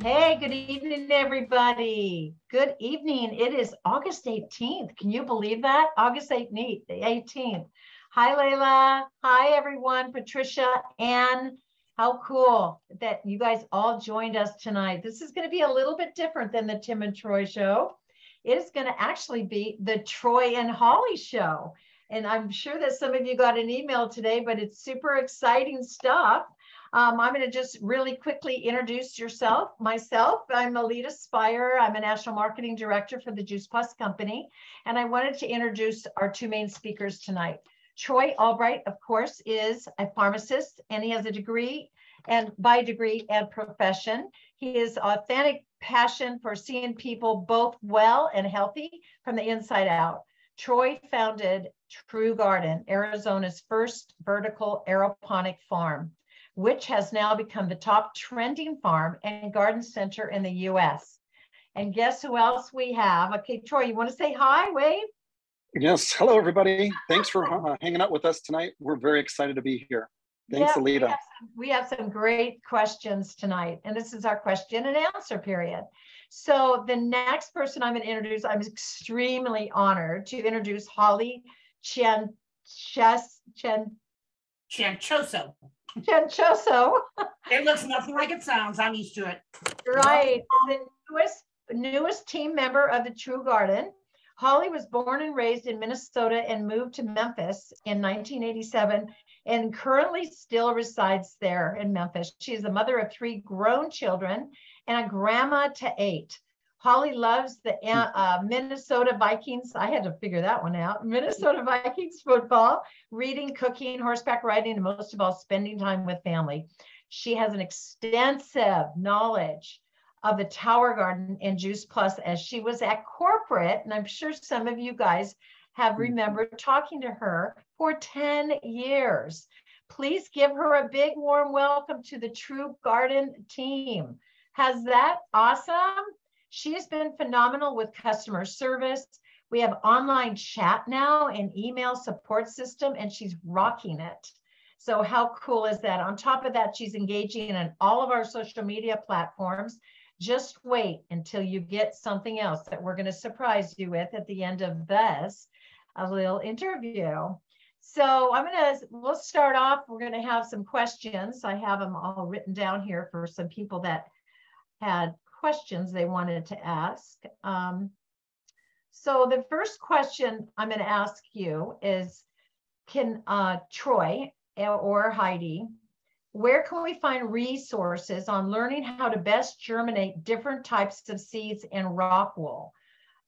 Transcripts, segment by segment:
Hey, good evening, everybody. Good evening. It is August 18th. Can you believe that? August 18th. Hi, Layla. Hi, everyone. Patricia, Ann. How cool that you guys all joined us tonight. This is going to be a little bit different than the Tim and Troy show. It is going to actually be the Troy and Holly show. And I'm sure that some of you got an email today, but it's super exciting stuff. I'm going to just really quickly introduce myself. I'm Alita Spire. I'm a national marketing director for the Juice Plus company. And I wanted to introduce our two main speakers tonight. Troy Albright, of course, is a pharmacist, and he has a degree and by degree and profession. He is authentic passion for seeing people both well and healthy from the inside out. Troy founded True Garden, Arizona's first vertical aeroponic farm, which has now become the top trending farm and garden center in the US. And guess who else we have? Okay, Troy, you want to say hi, wave? Yes, hello everybody. Thanks for hanging out with us tonight. We're very excited to be here. Thanks, yeah, Alita. We have some great questions tonight, and this is our question and answer period. So the next person I'm going to introduce, I'm extremely honored to introduce Holly Ciancioso. Ciancioso. It looks nothing like it sounds. I'm used to it. Right. The newest team member of the True Garden. Holly was born and raised in Minnesota and moved to Memphis in 1987 and currently still resides there in Memphis. She is the mother of 3 grown children and a grandma to 8. Holly loves the Minnesota Vikings. I had to figure that one out. Minnesota Vikings football, reading, cooking, horseback riding, and most of all, spending time with family. She has an extensive knowledge of the Tower Garden and Juice Plus as she was at corporate. And I'm sure some of you guys have remembered talking to her for 10 years. Please give her a big warm welcome to the True Garden team. Has that awesome? She has been phenomenal with customer service. We have online chat now and email support system, and she's rocking it. So how cool is that? On top of that, she's engaging in all of our social media platforms. Just wait until you get something else that we're going to surprise you with at the end of this, a little interview. So we'll start off. We're going to have some questions. I have them all written down here for some people that had questions they wanted to ask. So the first question I'm going to ask you is, can Troy or Heidi, where can we find resources on learning how to best germinate different types of seeds in rock wool?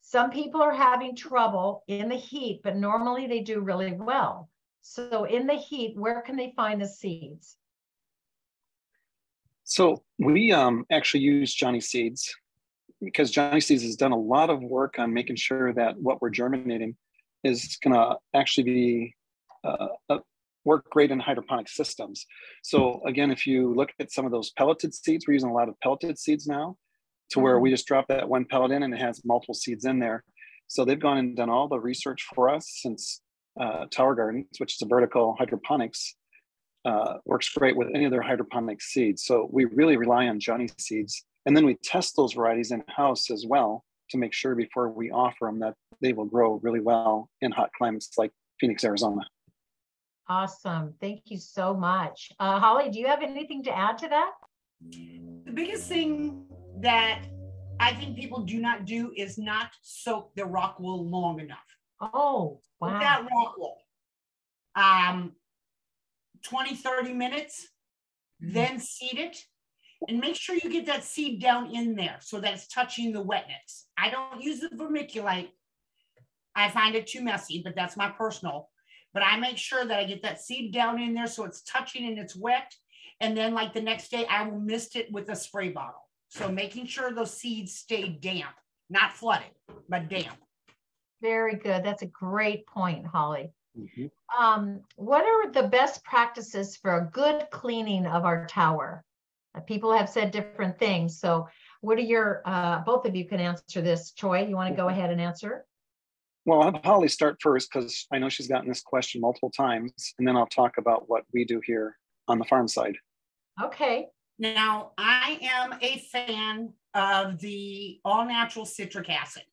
Some people are having trouble in the heat, but normally they do really well. So in the heat, where can they find the seeds? So we actually use Johnny Seeds because Johnny Seeds has done a lot of work on making sure that what we're germinating is going to actually be work great in hydroponic systems. So again, if you look at some of those pelleted seeds, we're using a lot of pelleted seeds now to where we just drop that one pellet in and it has multiple seeds in there. So they've gone and done all the research for us since Tower Gardens, which is a vertical hydroponics, works great with any of their hydroponic seeds. So we really rely on Johnny Seeds. And then we test those varieties in-house as well to make sure before we offer them that they will grow really well in hot climates like Phoenix, Arizona. Awesome. Thank you so much. Holly, do you have anything to add to that? The biggest thing that I think people do not do is not soak the rock wool long enough. Oh, wow. With that rock wool. 20, 30 minutes, then seed it. And make sure you get that seed down in there so that it's touching the wetness. I don't use the vermiculite. I find it too messy, but that's my personal. But I make sure that I get that seed down in there so it's touching and it's wet. And then like the next day, I will mist it with a spray bottle. So making sure those seeds stay damp, not flooded, but damp. Very good. That's a great point, Holly. What are the best practices for a good cleaning of our tower? People have said different things. So what are your, both of you can answer this. Troy, you want to go ahead and answer? Well, I'll have Holly start first because I know she's gotten this question multiple times, and then I'll talk about what we do here on the farm side. Okay. Now, I am a fan of the all-natural citric acid.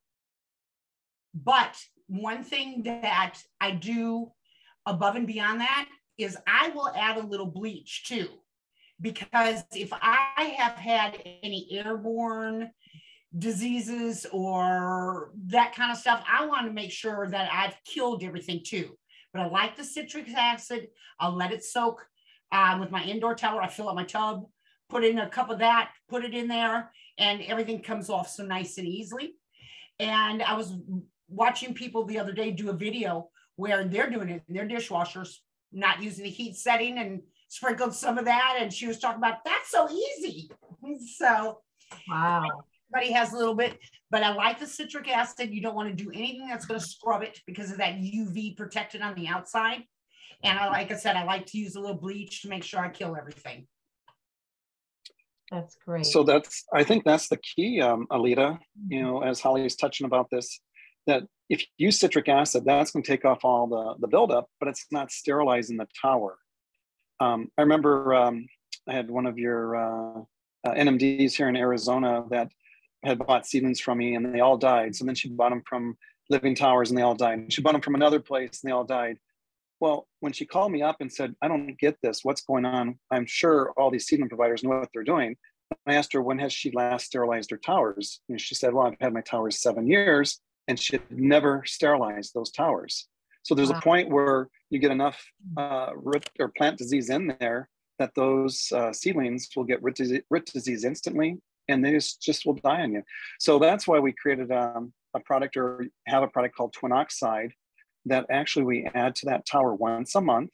But one thing that I do above and beyond that is I will add a little bleach too. Because if I have had any airborne diseases or that kind of stuff, I want to make sure that I've killed everything too. But I like the citric acid. I'll let it soak with my indoor tower. I fill up my tub, put in a cup of that, put it in there, and everything comes off so nice and easily. And I was watching people the other day do a video where they're doing it in their dishwashers, not using the heat setting, and sprinkled some of that. And she was talking about that's so easy. So Wow. everybody has a little bit, but I like the citric acid. You don't want to do anything that's going to scrub it because of that UV protected on the outside. And like I said, I like to use a little bleach to make sure I kill everything. That's great. So I think that's the key, Alita, you know, as Holly is touching about this, that if you use citric acid, that's going to take off all the buildup, but it's not sterilizing the tower. I remember I had one of your NMDs here in Arizona that had bought seedlings from me and they all died. So then she bought them from Living Towers and they all died. And she bought them from another place and they all died. Well, when she called me up and said, I don't get this, what's going on? I'm sure all these seedling providers know what they're doing. I asked her, when has she last sterilized her towers? And she said, well, I've had my towers 7 years and she had never sterilized those towers. So there's a point where you get enough root or plant disease in there that those seedlings will get root disease instantly and they just will die on you. So that's why we created a product, or have a product called Twin Oxide, that actually we add to that tower once a month,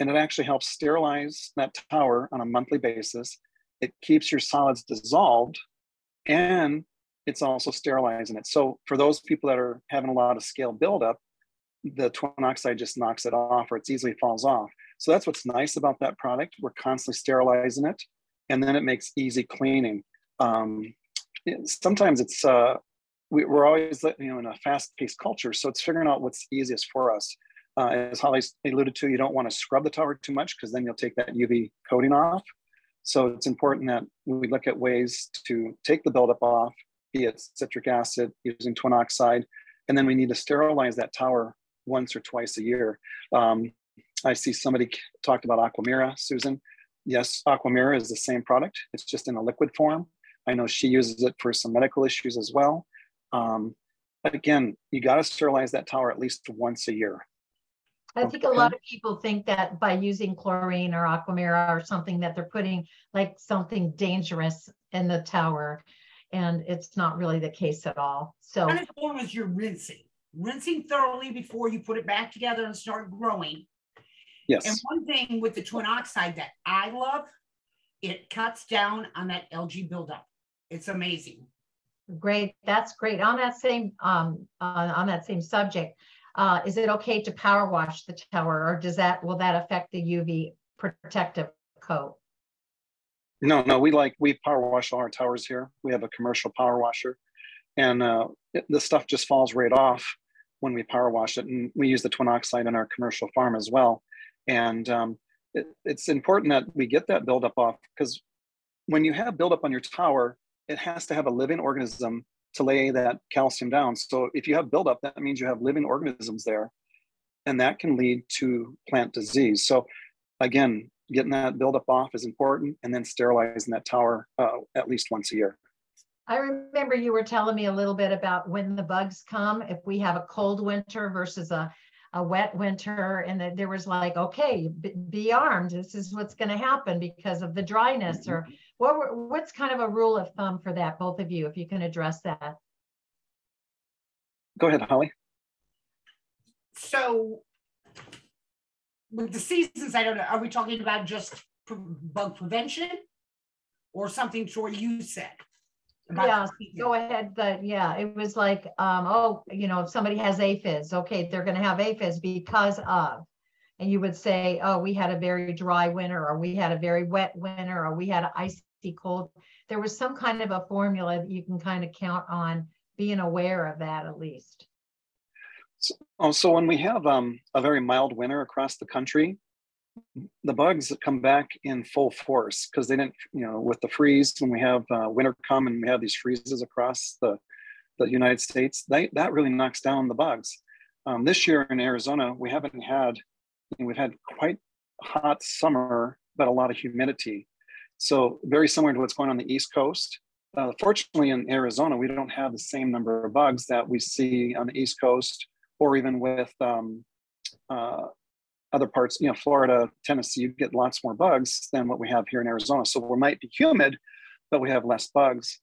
and it actually helps sterilize that tower on a monthly basis. It keeps your solids dissolved, and it's also sterilizing it. So for those people that are having a lot of scale buildup, the Twin Oxide just knocks it off, or it easily falls off. So that's what's nice about that product. We're constantly sterilizing it, and then it makes easy cleaning. Sometimes it's we're always, you know, in a fast-paced culture, so it's figuring out what's easiest for us. As Holly alluded to, you don't want to scrub the tower too much because then you'll take that UV coating off. So it's important that we look at ways to take the buildup off, be it citric acid, using Twin Oxide, and then we need to sterilize that tower once or twice a year. I see somebody talked about Aquamira, Susan. Yes, Aquamira is the same product. It's just in a liquid form. I know she uses it for some medical issues as well. But again, you got to sterilize that tower at least once a year. I think a lot of people think that by using chlorine or Aquamira or something that they're putting like something dangerous in the tower, and it's not really the case at all. So as long as you're rinsing thoroughly before you put it back together and start growing. Yes. And one thing with the Twin Oxide that I love, it cuts down on that algae buildup. It's amazing. Great, that's great. On that same subject, is it okay to power wash the tower, or will that affect the UV protective coat? No, we power wash all our towers here. We have a commercial power washer, and the stuff just falls right off when we power wash it. And we use the Twin Oxide on our commercial farm as well. And it's important that we get that buildup off, because when you have buildup on your tower, it has to have a living organism to lay that calcium down. So if you have buildup, that means you have living organisms there, and that can lead to plant disease. So again, getting that buildup off is important, and then sterilizing that tower at least once a year. I remember you were telling me a little bit about when the bugs come, if we have a cold winter versus a wet winter, and there was like, okay, be armed. This is what's going to happen because of the dryness. Or what's kind of a rule of thumb for that, both of you, if you can address that? Go ahead, Holly. So with the seasons, I don't know, are we talking about just bug prevention or something to what you said? Yeah, go ahead. Yeah, it was like, if somebody has aphids, okay, they're going to have aphids because of, and you would say, oh, we had a very dry winter, or we had a very wet winter, or we had an icy cold. There was some kind of a formula that you can kind of count on being aware of that at least. So when we have a very mild winter across the country, the bugs come back in full force because they didn't, with the freeze, when we have winter come and we have these freezes across the United States, that really knocks down the bugs. This year in Arizona, we've had quite hot summer, but a lot of humidity. So very similar to what's going on the East Coast. Fortunately, in Arizona, we don't have the same number of bugs that we see on the East Coast, or even with other parts, Florida, Tennessee, you get lots more bugs than what we have here in Arizona. So we might be humid, but we have less bugs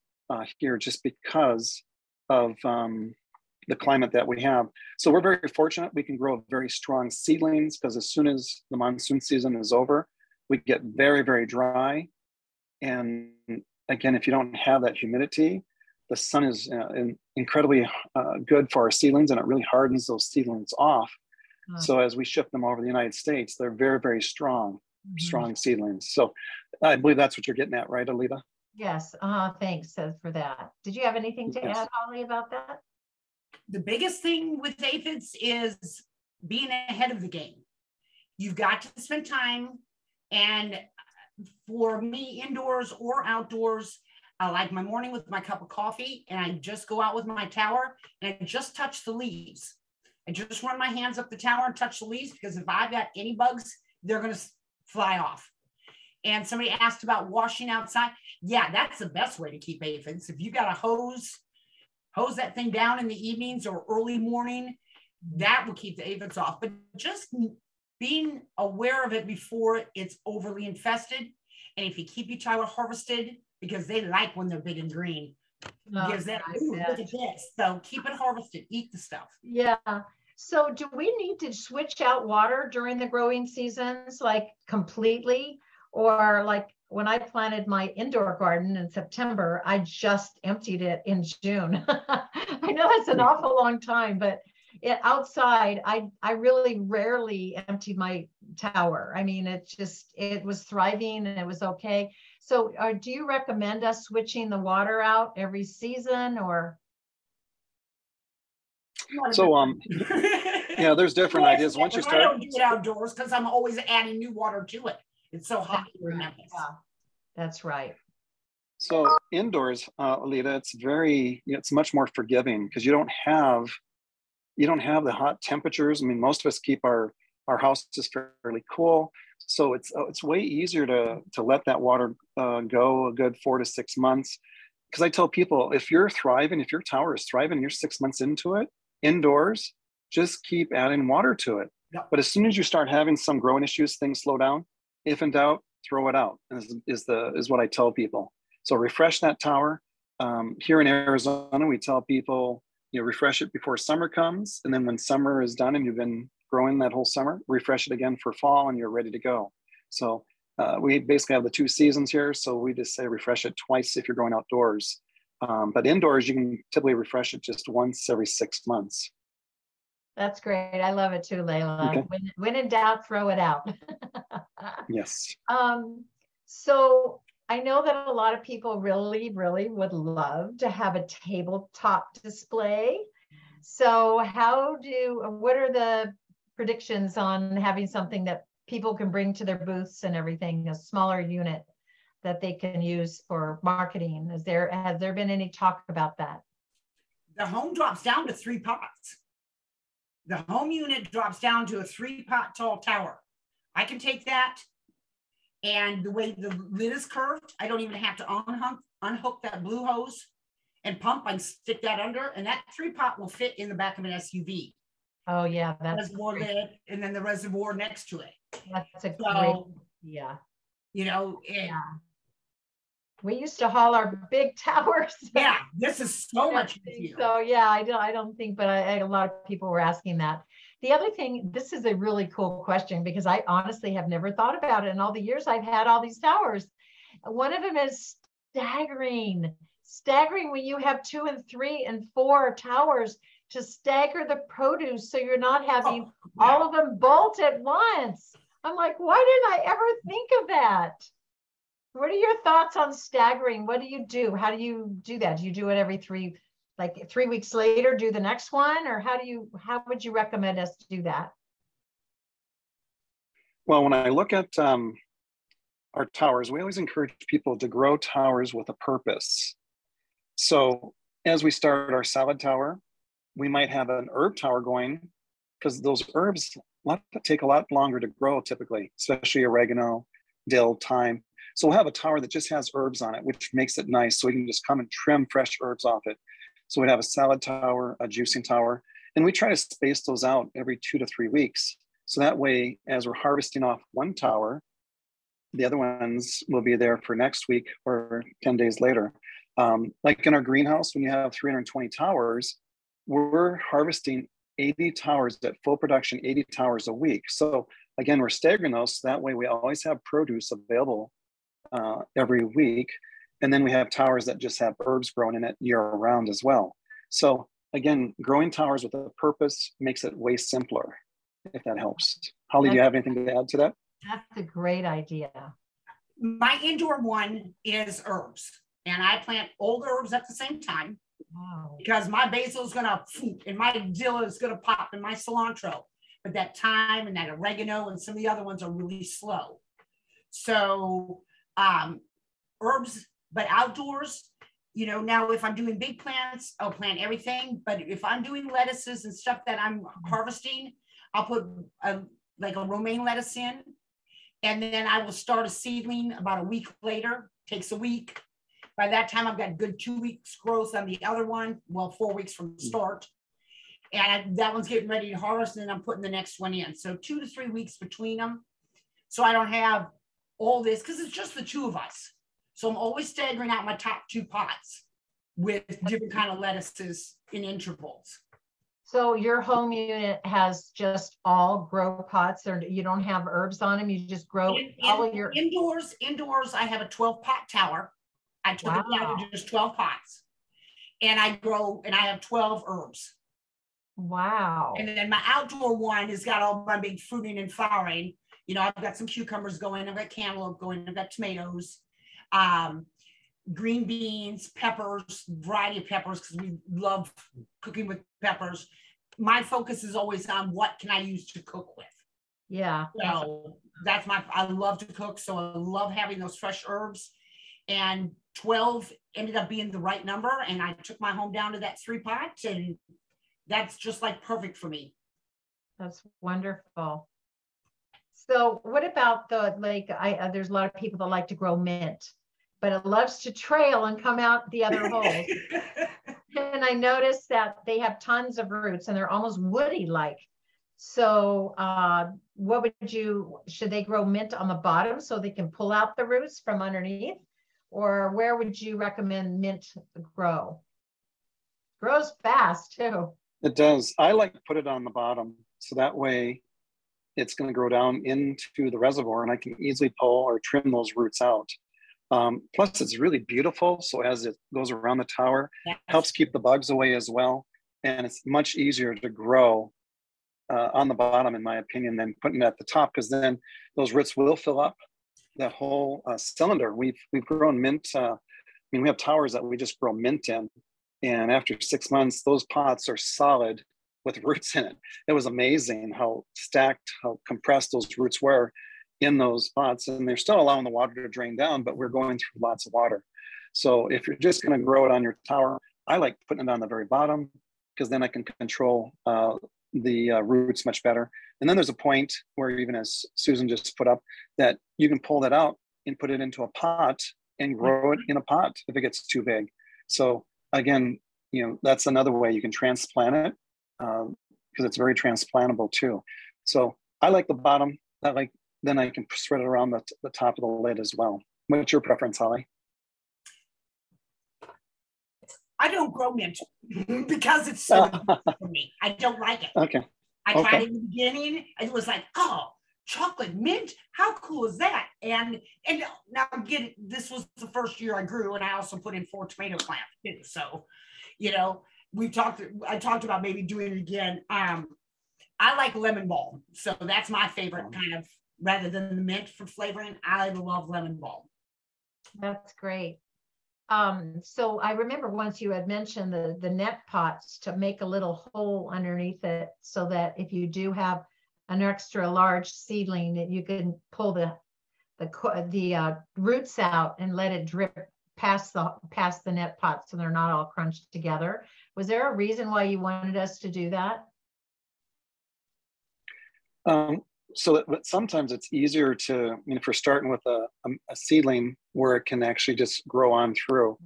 here just because of the climate that we have. So we're very fortunate. We can grow very strong seedlings because as soon as the monsoon season is over, we get very, very dry. And again, if you don't have that humidity, the sun is incredibly good for our seedlings, and it really hardens those seedlings off. So as we ship them over the United States, they're very, very strong seedlings. So I believe that's what you're getting at, right, Alita? Yes. Thanks for that. Did you have anything to add, Holly, about that? The biggest thing with aphids is being ahead of the game. You've got to spend time. And for me, indoors or outdoors, I like my morning with my cup of coffee, and I just go out with my tower and I just touch the leaves. I just run my hands up the tower and touch the leaves, because if I've got any bugs, they're going to fly off. And somebody asked about washing outside. Yeah, that's the best way to keep aphids. If you got a hose that thing down in the evenings or early morning, that will keep the aphids off. But just being aware of it before it's overly infested. And if you keep your tower harvested, because they like when they're big and green, gives that, ooh, look at this. So keep it harvested, eat the stuff. Yeah. So do we need to switch out water during the growing seasons, like completely? Or like when I planted my indoor garden in September, I just emptied it in June. I know that's an awful long time, but outside, I really rarely emptied my tower. I mean, it was thriving and it was okay. So do you recommend us switching the water out every season, or? So yeah, there's different ideas. Once you start, I don't do it outdoors because I'm always adding new water to it. It's so hot here in Memphis. Yeah, that's right. So indoors, Alita, it's much more forgiving because you don't have the hot temperatures. I mean, most of us keep our houses fairly cool, so it's way easier to let that water go a good 4 to 6 months. Because I tell people, if you're thriving, if your tower is thriving, you're 6 months into it indoors, just keep adding water to it. Yep. But as soon as you start having some growing issues, things slow down. If in doubt, throw it out. Is what I tell people. So refresh that tower. Here in Arizona, we tell people, refresh it before summer comes, and then when summer is done and you've been growing that whole summer, refresh it again for fall, and you're ready to go. So we basically have the 2 seasons here. So we just say refresh it twice if you're going outdoors. But indoors, you can typically refresh it just once every 6 months. That's great. I love it too, Layla. Okay. When in doubt, throw it out. Yes. So I know that a lot of people really, really would love to have a tabletop display. So what are the predictions on having something that people can bring to their booths and everything, a smaller unit that they can use for marketing? Has there been any talk about that? The home drops down to 3 pots. The home unit drops down to a 3-pot tall tower. I can take that, and the way the lid is curved, I don't even have to unhook that blue hose and pump and stick that under, and that 3-pot will fit in the back of an SUV. Oh yeah, that's reservoir lid, and then the reservoir next to it. That's a great, yeah. Yeah. We used to haul our big towers. Yeah, this is so much easier. So yeah, I don't think, but a lot of people were asking that. The other thing, this is a really cool question because I honestly have never thought about it in all the years I've had all these towers. One of them is staggering. Staggering when you have 2 and 3 and 4 towers to stagger the produce so you're not having all of them bolt at once. I'm like, why didn't I ever think of that? What are your thoughts on staggering? What do you do? How do you do that? Do you do it every 3 weeks later, do the next one? Or how would you recommend us do that? Well, when I look at our towers, we always encourage people to grow towers with a purpose. So as we start our salad tower, we might have an herb tower going, because those herbs take a lot longer to grow typically, especially oregano, dill, thyme. So we'll have a tower that just has herbs on it, which makes it nice. So we can just come and trim fresh herbs off it. So we'd have a salad tower, a juicing tower, and we try to space those out every 2 to 3 weeks. So that way, as we're harvesting off one tower, the other ones will be there for next week or 10 days later. Like in our greenhouse, when you have 320 towers, we're harvesting 80 towers at full production, 80 towers a week. So again, we're staggering those. So that way we always have produce available every week. And then we have towers that just have herbs growing in it year round as well. So again, growing towers with a purpose makes it way simpler, if that helps. Holly, do you have anything to add to that? That's a great idea. My indoor one is herbs, and I plant old herbs at the same time. Wow. Because my basil is gonna, and my dill is gonna pop, and my cilantro, but that thyme and that oregano and some of the other ones are really slow. So herbs, but outdoors, you know, now if I'm doing big plants, I'll plant everything. But if I'm doing lettuces and stuff that I'm harvesting, I'll put like a romaine lettuce in, and then I will start a seedling about a week later. Takes a week. By that time, I've got good 2 weeks growth on the other one. Well, 4 weeks from the start. And that one's getting ready to harvest, and then I'm putting the next one in. So 2 to 3 weeks between them. So I don't have all this, because it's just the two of us. So I'm always staggering out my top 2 pots with different kind of lettuces in intervals. So your home unit has just all grow pots, or you don't have herbs on them? You just grow all of your indoors. I have a 12-pot tower. I took it down to just 12 pots, and I grow, and I have 12 herbs. Wow. And then my outdoor one has got all my big fruiting and flowering. You know, I've got some cucumbers going, I've got cantaloupe going, I've got tomatoes, green beans, peppers, variety of peppers, because we love cooking with peppers. My focus is always on what can I use to cook with. Yeah. So that's I love to cook, so I love having those fresh herbs. And 12 ended up being the right number, and I took my home down to that 3 pots, and that's just like perfect for me. That's wonderful. So what about there's a lot of people that like to grow mint, but it loves to trail and come out the other holes. And I noticed that they have tons of roots, and they're almost woody like. So should they grow mint on the bottom so they can pull out the roots from underneath? Or where would you recommend mint grow? Grows fast too. It does. I like to put it on the bottom, so that way it's going to grow down into the reservoir, and I can easily pull or trim those roots out. Plus, it's really beautiful. So as it goes around the tower, helps keep the bugs away as well. And it's much easier to grow on the bottom, in my opinion, than putting it at the top, because then those roots will fill up that whole cylinder. We've grown mint. We have towers that we just grow mint in. And after 6 months, those pots are solid with roots in it. It was amazing how stacked, how compressed those roots were in those pots. And they're still allowing the water to drain down, but we're going through lots of water. So if you're just going to grow it on your tower, I like putting it on the very bottom, because then I can control the roots much better. And then there's a point where, even as Susan just put up, that you can pull that out and put it into a pot and grow it in a pot if it gets too big. So again, that's another way you can transplant it, because it's very transplantable too. So I like the bottom. Then I can spread it around the top of the lid as well. What's your preference, Holly? I don't grow mint because it's so for me. I don't like it. Okay. I tried it in the beginning. It was like, oh, chocolate mint? How cool is that? And now this was the first year I grew, and I also put in 4 tomato plants too. So, I talked about maybe doing it again. I like lemon balm. So that's my favorite kind of, rather than the mint for flavoring. I love lemon balm. That's great. So I remember once you had mentioned the net pots to make a little hole underneath it, so that if you do have an extra large seedling that you can pull the roots out and let it drip past the net pot so they're not all crunched together. Was there a reason why you wanted us to do that? But sometimes it's easier to, if we're starting with a seedling where it can actually just grow on through.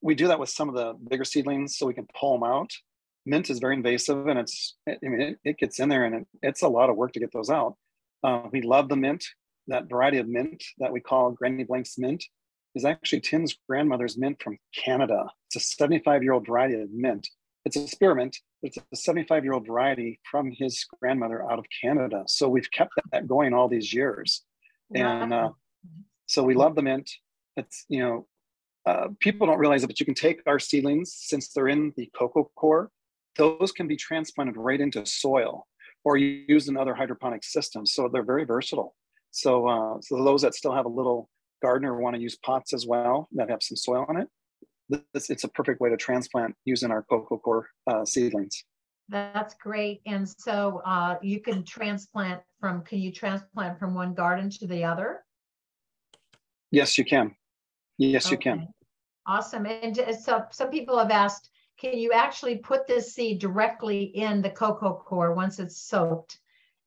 We do that with some of the bigger seedlings so we can pull them out. Mint is very invasive, and it gets in there, and it's a lot of work to get those out. We love the mint. That variety of mint that we call Granny Blank's mint is actually Tim's grandmother's mint from Canada. It's a 75-year-old variety of mint. It's a spearmint, but it's a 75-year-old variety from his grandmother out of Canada. So we've kept that going all these years. And so we love the mint. It's, people don't realize it, but you can take our seedlings, since they're in the cocoa core, those can be transplanted right into soil or used in other hydroponic systems. So they're very versatile. So those that still have a little garden or want to use pots as well that have some soil in it, it's a perfect way to transplant using our cocoa core seedlings. That's great. And so you can transplant from one garden to the other? Yes, you can. Yes, okay. You can. Awesome. And so some people have asked, can you actually put this seed directly in the cocoa core once it's soaked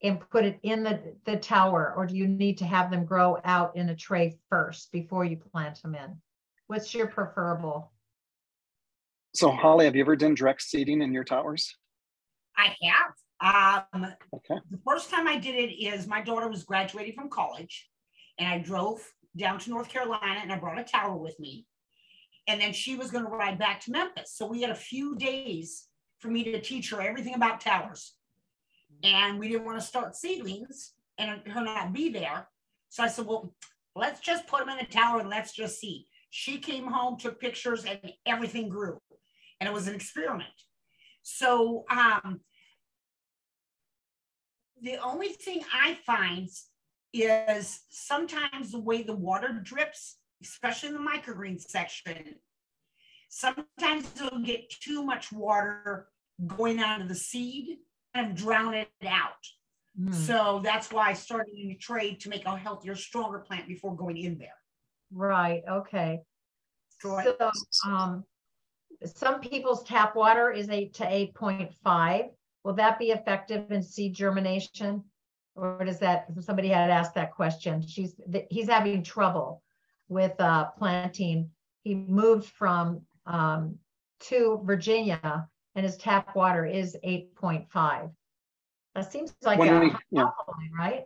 and put it in the tower, or do you need to have them grow out in a tray first before you plant them in? What's your preferable? So Holly, have you ever done direct seeding in your towers? I have. Okay. The first time I did it is my daughter was graduating from college, and I drove down to North Carolina, and I brought a tower with me. And then she was going to ride back to Memphis. So we had a few days for me to teach her everything about towers. And we didn't want to start seedlings and her not be there. So I said, well, let's just put them in a tower and let's just see. She came home, took pictures, and everything grew. And it was an experiment. So the only thing I find is sometimes the way the water drips, especially in the microgreen section, sometimes it'll get too much water going onto the seed and drown it out. So that's why I started in a tray to make a healthier, stronger plant before going in there. Right. Okay. So some people's tap water is 8 to 8.5. Will that be effective in seed germination? Or does that, somebody had asked that question. He's having trouble with planting. He moved from to Virginia, and his tap water is 8.5. That seems like alkaline, right?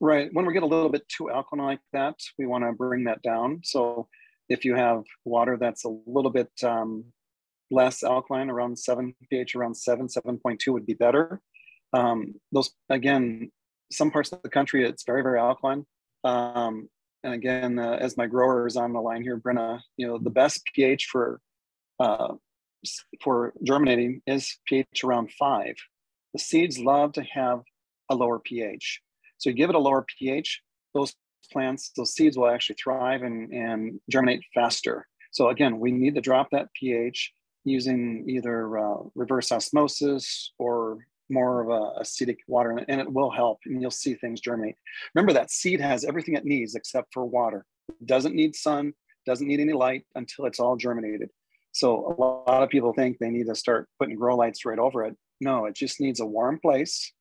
Right. When we get a little bit too alkaline like that, we want to bring that down. So if you have water that's a little bit less alkaline, around 7 pH, around 7.2 would be better. Those, again, some parts of the country, it's very, very alkaline. And again, as my grower is on the line here, Brenna, the best pH for germinating is pH around 5. The seeds love to have a lower pH. So you give it a lower pH, those seeds will actually thrive and germinate faster. So again, we need to drop that pH using either reverse osmosis or more of a acidic water, and it will help, and you'll see things germinate. Remember, that seed has everything it needs except for water. It doesn't need sun, doesn't need any light until it's all germinated. So a lot of people think they need to start putting grow lights right over it. No, it just needs a warm place,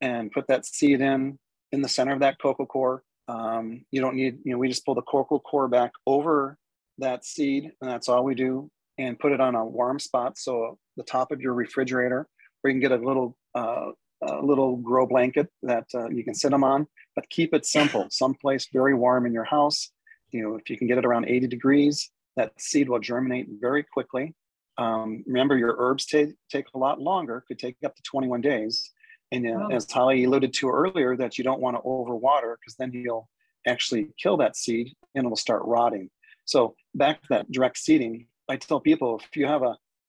and put that seed in the center of that cocoa core. You don't need, we just pull the cocoa core back over that seed, and that's all we do, and put it on a warm spot. So the top of your refrigerator, or you can get a little grow blanket that you can sit them on, but keep it simple. Someplace very warm in your house. If you can get it around 80 degrees, that seed will germinate very quickly. Remember, your herbs take a lot longer, could take up to 21 days. And as Holly alluded to earlier, that you don't want to overwater, because then you'll actually kill that seed and it will start rotting. So back to that direct seeding, I tell people, if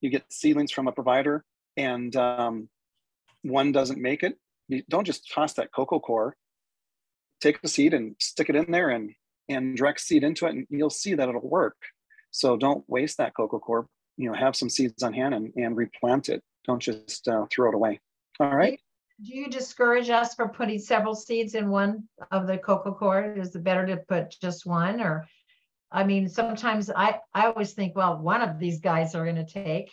you get seedlings from a provider and one doesn't make it, you don't just toss that cocoa core. Take the seed and stick it in there and direct seed into it, and you'll see that it'll work. So don't waste that cocoa core. Have some seeds on hand and replant it. Don't just throw it away. All right. Do you discourage us from putting several seeds in one of the cocoa core? Is it better to put just one? Or, I mean, sometimes I always think, well, one of these guys are going to take.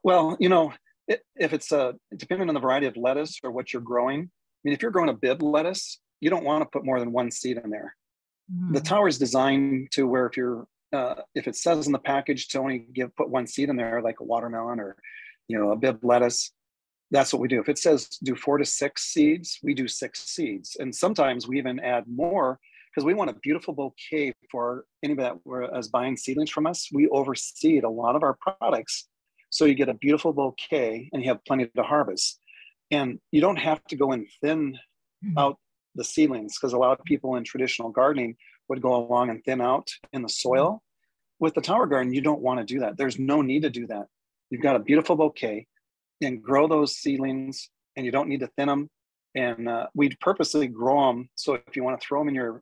Well, if it's depending on the variety of lettuce or what you're growing. I mean, if you're growing a bib lettuce, you don't want to put more than one seed in there. Mm-hmm. The tower is designed to where if it says in the package to only put one seed in there, like a watermelon or, a bib lettuce, that's what we do. If it says do 4 to 6 seeds, we do 6 seeds. And sometimes we even add more because we want a beautiful bouquet for anybody that is buying seedlings from us. We overseed a lot of our products. So you get a beautiful bouquet and you have plenty to harvest. And you don't have to go and thin out the seedlings, because a lot of people in traditional gardening would go along and thin out in the soil. With the tower garden, you don't want to do that. There's no need to do that. You've got a beautiful bouquet and grow those seedlings, and you don't need to thin them. And we purposely grow them. So if you want to throw them in your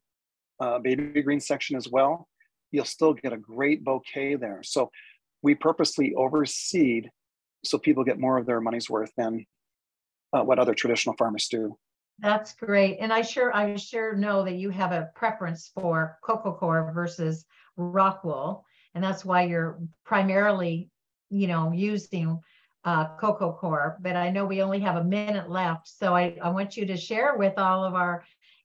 baby green section as well, you'll still get a great bouquet there. So we purposely overseed so people get more of their money's worth than what other traditional farmers do. That's great. And I sure know that you have a preference for cocoa core versus rock wool. And that's why you're primarily, using cocoa core. But I know we only have a minute left. So I want you to share with all of our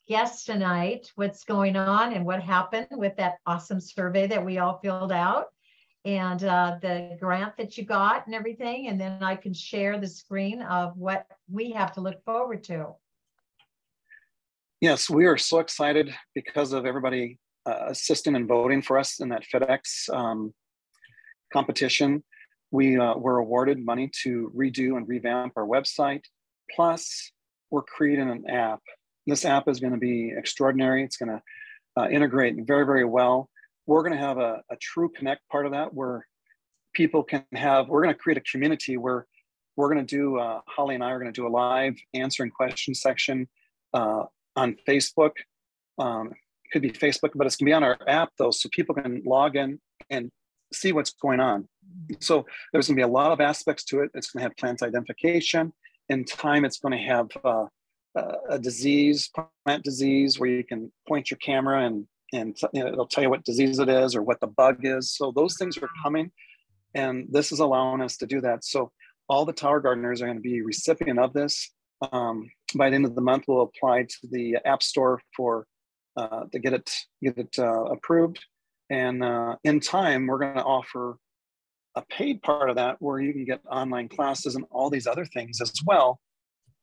guests tonight what's going on and what happened with that awesome survey that we all filled out, and the grant that you got and everything. And then I can share the screen of what we have to look forward to. Yes, we are so excited because of everybody assisting and voting for us in that FedEx competition. We were awarded money to redo and revamp our website. Plus, we're creating an app. This app is going to be extraordinary. It's going to integrate very, very well. We're going to have a true connect part of that where people can we're going to create a community where we're going to do, Holly and I are going to do a live answering questions section on Facebook. Could be Facebook, but it's going to be on our app though, so people can log in and see what's going on. So there's going to be a lot of aspects to it. It's going to have plant identification. In time, it's going to have a disease, plant disease, where you can point your camera and it'll tell you what disease it is or what the bug is. So those things are coming, and this is allowing us to do that. So all the tower gardeners are going to be recipient of this. By the end of the month, we'll apply to the App Store to get it approved. And in time, we're going to offer a paid part of that where you can get online classes and all these other things as well,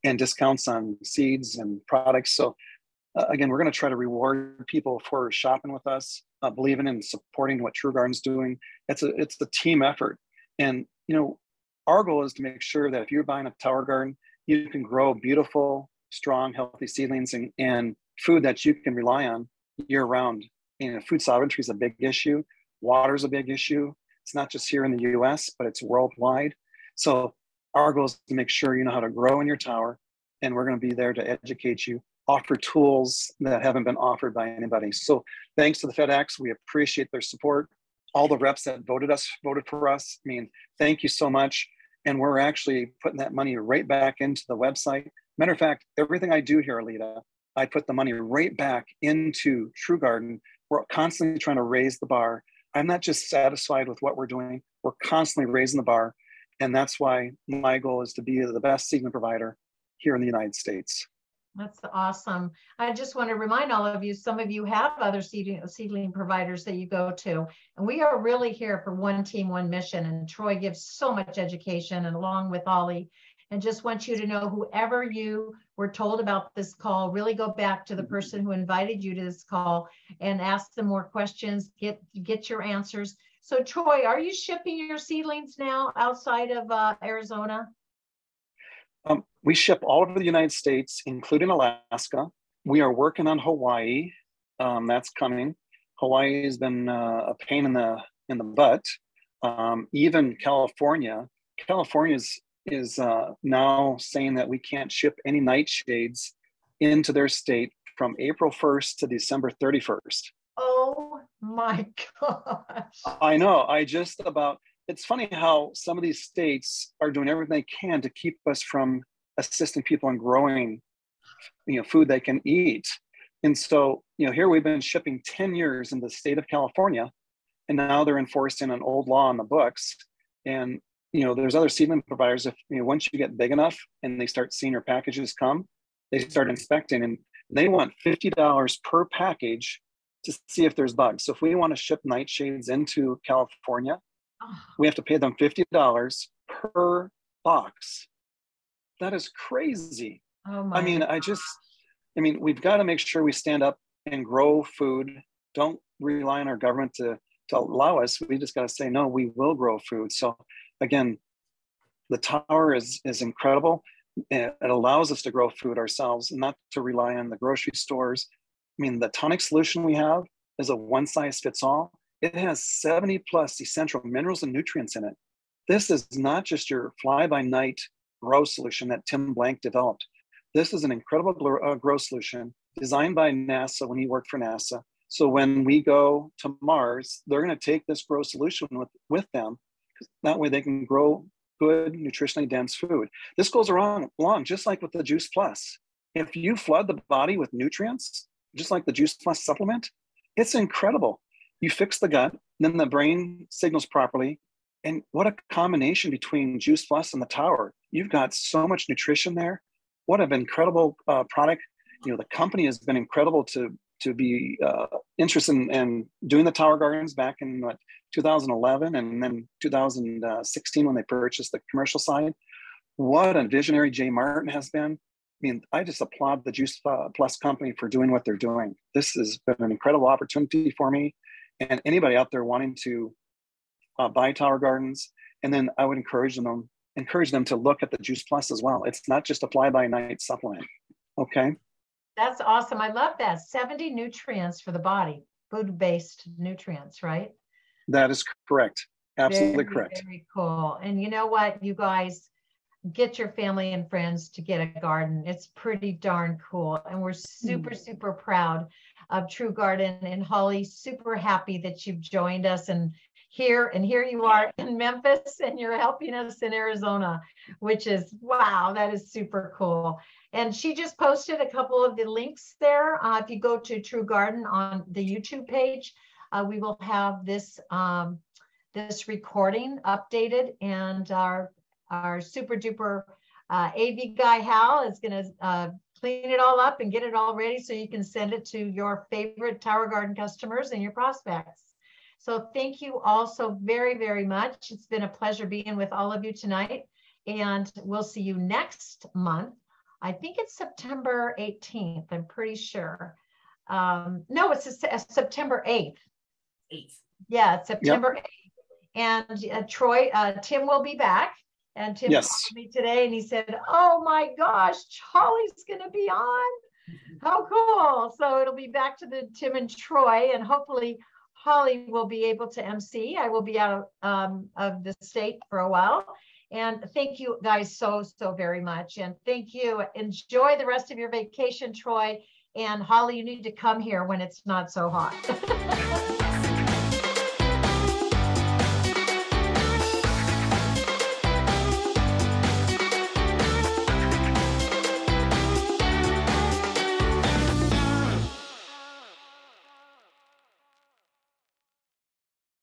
and discounts on seeds and products. So again, we're going to try to reward people for shopping with us, believing and supporting what True Garden's doing. It's the team effort. And, our goal is to make sure that if you're buying a tower garden, you can grow beautiful, strong, healthy seedlings and food that you can rely on year round. Food sovereignty is a big issue. Water is a big issue. It's not just here in the US, but it's worldwide. So our goal is to make sure you know how to grow in your tower, and we're going to be there to educate you, offer tools that haven't been offered by anybody. So thanks to the FedEx, we appreciate their support. All the reps that voted for us. Thank you so much. And we're actually putting that money right back into the website. Matter of fact, everything I do here, Alita, I put the money right back into True Garden. We're constantly trying to raise the bar. I'm not just satisfied with what we're doing. We're constantly raising the bar. And that's why my goal is to be the best seedling provider here in the United States. That's awesome. I just want to remind all of you, some of you have other seedling providers that you go to, and we are really here for one team, one mission. And Troy gives so much education, and along with Ollie, and just want you to know, whoever you were told about this call, really go back to the person who invited you to this call and ask them more questions, get your answers. So Troy, are you shipping your seedlings now outside of Arizona? We ship all over the United States, including Alaska. We are working on Hawaii. That's coming. Hawaii has been a pain in the butt. Even California is now saying that we can't ship any nightshades into their state from April 1st to December 31st. Oh my gosh. I know. I just about it's funny how some of these states are doing everything they can to keep us from assisting people in growing, food they can eat. And so, here we've been shipping 10 years in the state of California, and now they're enforcing an old law on the books. And, there's other seedling providers. If, once you get big enough and they start seeing your packages come, they start inspecting, and they want $50 per package to see if there's bugs. So if we want to ship nightshades into California, we have to pay them $50 per box. That is crazy. Oh my we've got to make sure we stand up and grow food. Don't rely on our government to allow us. We just got to say, no, we will grow food. So again, the tower is incredible. It allows us to grow food ourselves and not to rely on the grocery stores. The tonic solution we have is a one size fits all. It has 70 plus essential minerals and nutrients in it. This is not just your fly-by-night grow solution that Tim Blank developed. This is an incredible grow solution designed by NASA when he worked for NASA. So when we go to Mars, they're going to take this grow solution with them. That way they can grow good, nutritionally dense food. This goes along just like with the Juice Plus. If you flood the body with nutrients, just like the Juice Plus supplement, it's incredible. You fix the gut, then the brain signals properly. And what a combination between Juice Plus and the tower. You've got so much nutrition there. What an incredible product. The company has been incredible to be interested in doing the tower gardens back in 2011 and then 2016 when they purchased the commercial side. What a visionary Jay Martin has been. I just applaud the Juice Plus company for doing what they're doing. This has been an incredible opportunity for me and anybody out there wanting to buy tower gardens. And then I would encourage them to look at the Juice Plus as well. It's not just a fly-by-night supplement. Okay. That's awesome. I love that. 70 nutrients for the body, food-based nutrients, right? That is correct. Absolutely correct. Very cool. And you know what, you guys, get your family and friends to get a garden. It's pretty darn cool. And we're super, super proud of True Garden. And Holly, super happy that you've joined us and here you are in Memphis and you're helping us in Arizona, which is, wow, that is super cool. And she just posted a couple of the links there. If you go to True Garden on the YouTube page, we will have this this recording updated, and our super duper AV guy Hal is going to clean it all up and get it all ready so you can send it to your favorite Tower Garden customers and your prospects. So thank you all so very, very much. It's been a pleasure being with all of you tonight, and we'll see you next month. I think it's September 18th. I'm pretty sure. No, it's September 8th. Yeah, it's September 8th. And Tim will be back. And Tim called me today and he said, oh my gosh, Holly's going to be on. How cool. So it'll be back to the Tim and Troy, and hopefully Holly will be able to MC. I will be out of the state for a while. And thank you guys so very much. And thank you. Enjoy the rest of your vacation, Troy. And Holly, you need to come here when it's not so hot.